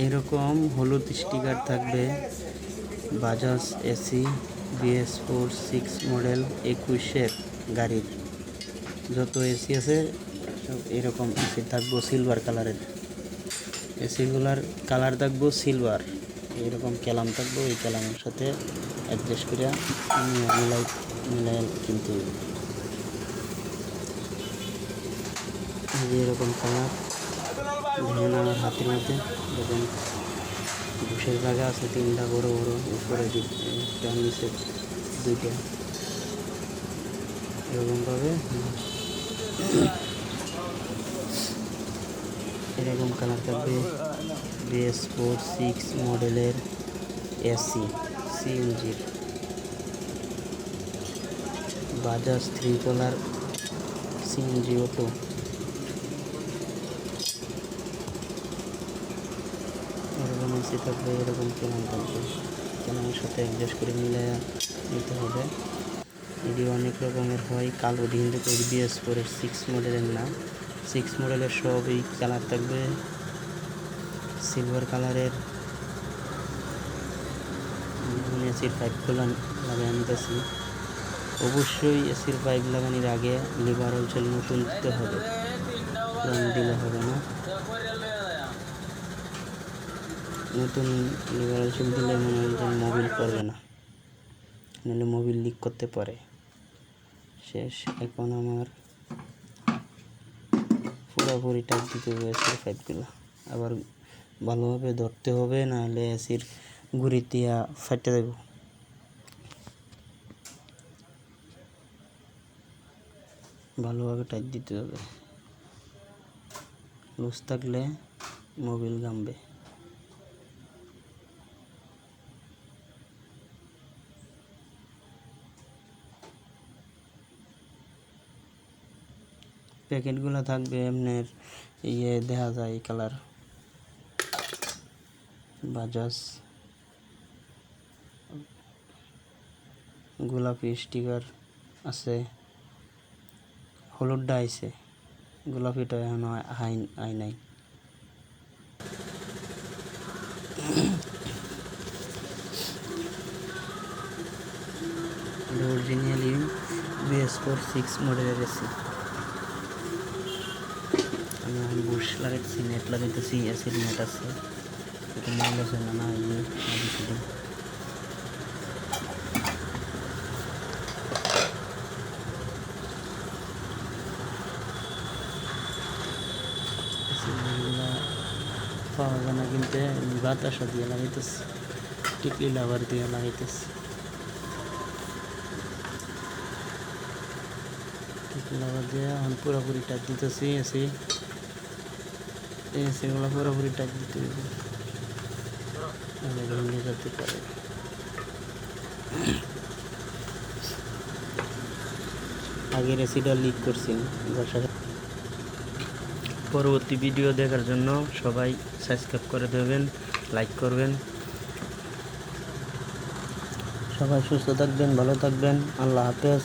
এরকম হলুদ স্টিকার থাকবে বাজাজ এসি BS46 মডেল 21-এর গাড়ির। যত এসি আছে সব এরকম এসি থাকবো সিলভার কালারের। এসিগুলার কালার থাকবো সিলভার, এরকম ক্যালাম থাকবো। এই ক্যালামের সাথে অ্যাডজাস্ট করে মিলাই কিনতে হবে। এরকম কালার দেখেন আমার হাতের মধ্যে, দেখেন ঘুষের জায়গা আছে 3টা বড় বড়, উপরে একটা নিচে 2টা, এরকমভাবে এরকম কালার থাকবে। BS46 মডেলের AC CNG Bajaj 3 colour CNG auto. এরকম এসি থাকবে, এরকম কেমন থাকবে, কেমনের সাথে অ্যাডজাস্ট করে মিলাইয়া নিতে হবে। এটি অনেক রকমের হয়, কালো কিন্তু BS46 মডেলের না। 6 মডেলের সব এই কালার থাকবে, সিলভার কালারের। এসির পাইপগুলো লাগিয়ে আনতেছি। অবশ্যই এসির পাইপ লাগানোর আগে লিভার অঞ্চল নতুন দিতে হবে, দিলে হবে না। নতুন লিভার অঞ্চল দিলে মনে হয় যে মোবিল করবে না, নাহলে মোবিল লিক করতে পারে। শেষ। এখন আমার পুরোপুরি টাইট দিতে হবে এসির পাইপগুলো, আবার ভালোভাবে ধরতে হবে, নাহলে এসির গুড়ি দিয়া ফাটে দেব। ভালোভাবে টাইট দিতে হবে, লুজ থাকলে মোবিল গামবে। প্যাকেটগুলো থাকবে এমনের দেখা যায় কালার বাজাজ, গোলাপি স্টিকার আছে, হলুদটা আইছে, গোলাপিটা এখনো আই নাই। অরিজিনালি BS46 মডেলের এসি। আমি এখন বুশ লাগাইতেছি, নেট লাগাইতেছি, এসির নেট আছে, এটা মনে আছে না পাওয়া যায় না, কিন্তু বাতাসা দিয়ে লাগাইতেছি, টিকলি লাভার দিয়ে লাগাইতেছি। টিকলি লাভার দিয়ে এখন পুরোপুরি টাইট দিতেছি। এসিগুলো পুরোপুরি টাইট দিতে হবে, ভেঙে যেতে পারে। আগের এসিটা লিক করছি। পরবর্তী ভিডিও দেখার জন্য সবাই সাবস্ক্রাইব করে দেবেন, লাইক করবেন। সবাই সুস্থ থাকবেন, ভালো থাকবেন। আল্লাহ হাফেজ।